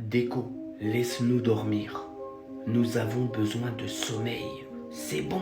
Deco, laisse-nous dormir. Nous avons besoin de sommeil. C'est bon.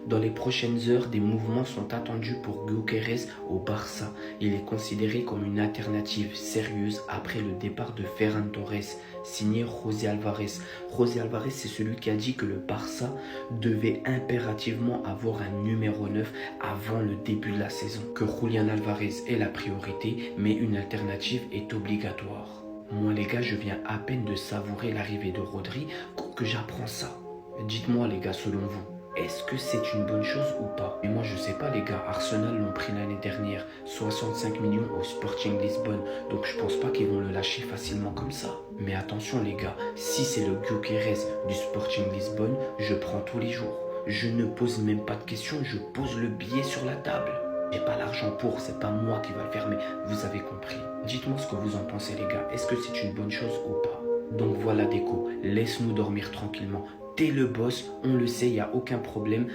Dans les prochaines heures, des mouvements sont attendus pour Gyökeres au Barça. Il est considéré comme une alternative sérieuse après le départ de Ferran Torres, signé José Alvarez. José Alvarez, c'est celui qui a dit que le Barça devait impérativement avoir un numéro 9 avant le début de la saison. Que Julián Alvarez est la priorité, mais une alternative est obligatoire. Moi les gars, je viens à peine de savourer l'arrivée de Rodri que j'apprends ça. Dites-moi les gars, selon vous, est-ce que c'est une bonne chose ou pas? Mais moi je sais pas les gars, Arsenal l'ont pris l'année dernière, 65 millions au Sporting Lisbonne, donc je pense pas qu'ils vont le lâcher facilement comme ça. Mais attention les gars, si c'est le Gyökeres du Sporting Lisbonne, je prends tous les jours. Je ne pose même pas de questions, je pose le billet sur la table. J'ai pas l'argent pour, c'est pas moi qui va le faire, mais vous avez compris. Dites-moi ce que vous en pensez les gars, est-ce que c'est une bonne chose ou pas? Donc voilà Deco, laisse-nous dormir tranquillement. T'es le boss, on le sait, il n'y a aucun problème.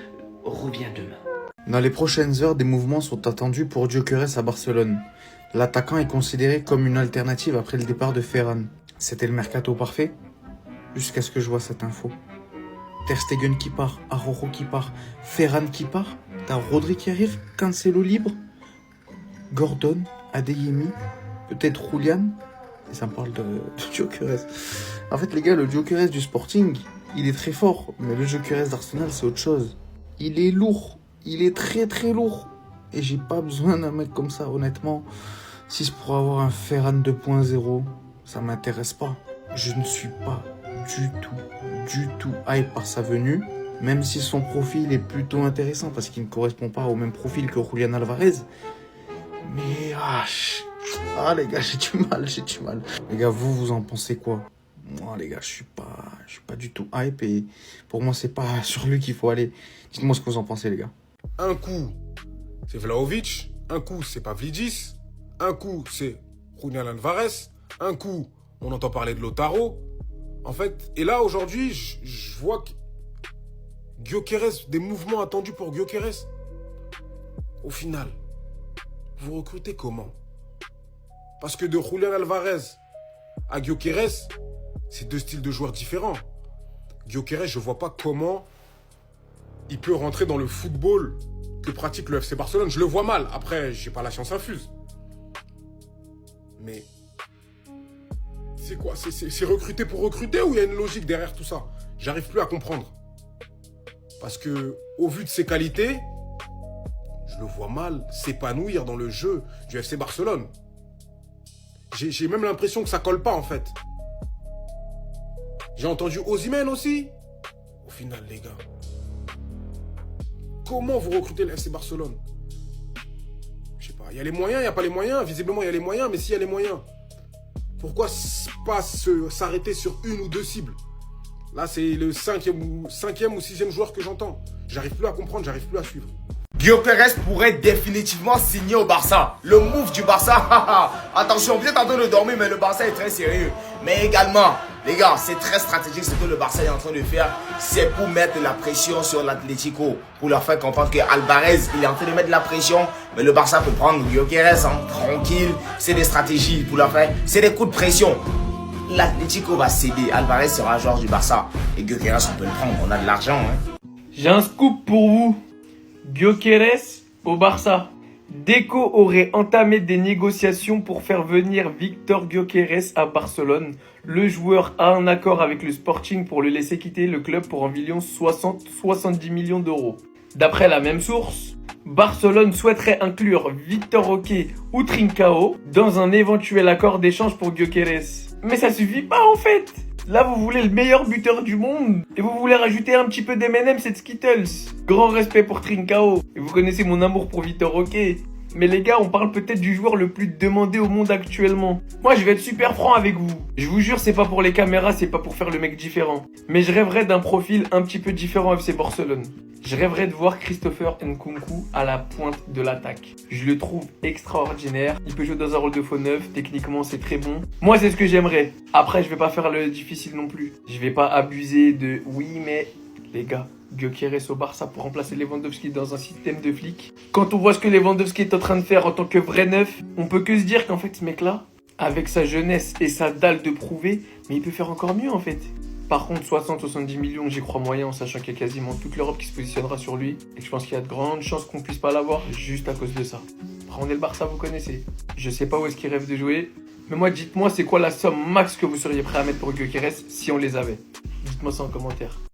Reviens demain. Dans les prochaines heures, des mouvements sont attendus pour Gyökeres à Barcelone. L'attaquant est considéré comme une alternative après le départ de Ferran. C'était le mercato parfait, jusqu'à ce que je vois cette info. Ter Stegen qui part, Araujo qui part, Ferran qui part, t'as Rodri qui arrive, Cancelo libre, Gordon, Adeyemi, peut-être Julián, et ça me parle de Gyökeres. En fait les gars, le Gyökeres du Sporting, il est très fort, mais le Gyökeres d'Arsenal, c'est autre chose. Il est lourd, il est très très lourd. Et j'ai pas besoin d'un mec comme ça, honnêtement. Si c'est pour avoir un Ferran 2.0, ça m'intéresse pas. Je ne suis pas du tout hype par sa venue, même si son profil est plutôt intéressant, parce qu'il ne correspond pas au même profil que Julián Alvarez. Mais les gars, j'ai du mal. Les gars, vous en pensez quoi? Moi, les gars, je suis pas du tout hype et pour moi, c'est pas sur lui qu'il faut aller. Dites-moi ce que vous en pensez, les gars. Un coup, c'est Vlahovic. Un coup, c'est Pavlidis. Un coup, c'est Julián Alvarez. Un coup, on entend parler de Lautaro. En fait, et là, aujourd'hui, je vois que Gyökeres, des mouvements attendus pour Gyökeres. Au final, vous recrutez comment? Parce que de Julián Alvarez à Gyökeres, c'est deux styles de joueurs différents. Gyökeres, je vois pas comment il peut rentrer dans le football que pratique le FC Barcelone. Je le vois mal. Après, j'ai pas la science infuse. Mais c'est quoi? C'est recruter pour recruter ou il y a une logique derrière tout ça? J'arrive plus à comprendre. Parce que, au vu de ses qualités, je le vois mal s'épanouir dans le jeu du FC Barcelone. J'ai même l'impression que ça colle pas en fait. J'ai entendu Osimhen aussi. Au final, les gars, comment vous recrutez le FC Barcelone? Je sais pas, il y a les moyens, il n'y a pas les moyens. Visiblement, il y a les moyens, mais s'il y a les moyens, pourquoi pas s'arrêter sur une ou deux cibles? Là, c'est le cinquième ou sixième joueur que j'entends. J'arrive plus à comprendre, j'arrive plus à suivre. Gyökeres pourrait définitivement signer au Barça. Le move du Barça, attention, vous êtes en train de dormir, mais le Barça est très sérieux. Mais également, les gars, c'est très stratégique ce que le Barça est en train de faire. C'est pour mettre la pression sur l'Atlético, pour leur faire comprendre que Alvarez, il est en train de mettre la pression, mais le Barça peut prendre Gyökeres, tranquille. C'est des stratégies pour leur faire, c'est des coups de pression. L'Atlético va céder, Alvarez sera joueur du Barça. Et Gyökeres, on peut le prendre, on a de l'argent. J'ai un scoop pour vous. Gyökeres au Barça. Deco aurait entamé des négociations pour faire venir Victor Gyökeres à Barcelone. Le joueur a un accord avec le Sporting pour le laisser quitter le club pour environ 60-70 millions d'euros. D'après la même source, Barcelone souhaiterait inclure Victor Roque ou Trincao dans un éventuel accord d'échange pour Gyökeres. Mais ça suffit pas en fait. Là, vous voulez le meilleur buteur du monde et vous voulez rajouter un petit peu d'M&M's et de Skittles. Grand respect pour Trincao. Et vous connaissez mon amour pour Victor Roque. Mais les gars, on parle peut-être du joueur le plus demandé au monde actuellement. Moi, je vais être super franc avec vous. Je vous jure, c'est pas pour les caméras, c'est pas pour faire le mec différent. Mais je rêverais d'un profil un petit peu différent FC Barcelone. Je rêverais de voir Christopher Nkunku à la pointe de l'attaque. Je le trouve extraordinaire. Il peut jouer dans un rôle de faux neuf. Techniquement, c'est très bon. Moi, c'est ce que j'aimerais. Après, je vais pas faire le difficile non plus. Je vais pas abuser de oui, mais les gars, Gyökeres au Barça pour remplacer Lewandowski dans un système de flic. Quand on voit ce que Lewandowski est en train de faire en tant que vrai neuf, on peut que se dire qu'en fait, ce mec-là, Avec sa jeunesse et sa dalle de prouver, mais il peut faire encore mieux en fait. Par contre, 60-70 millions, j'y crois moyen, en sachant qu'il y a quasiment toute l'Europe qui se positionnera sur lui. Et que je pense qu'il y a de grandes chances qu'on puisse pas l'avoir juste à cause de ça. Après, on est le Barça, vous connaissez. Je sais pas où est-ce qu'il rêve de jouer. Mais moi, dites-moi, c'est quoi la somme max que vous seriez prêt à mettre pour Gyökeres si on les avait? Dites-moi ça en commentaire.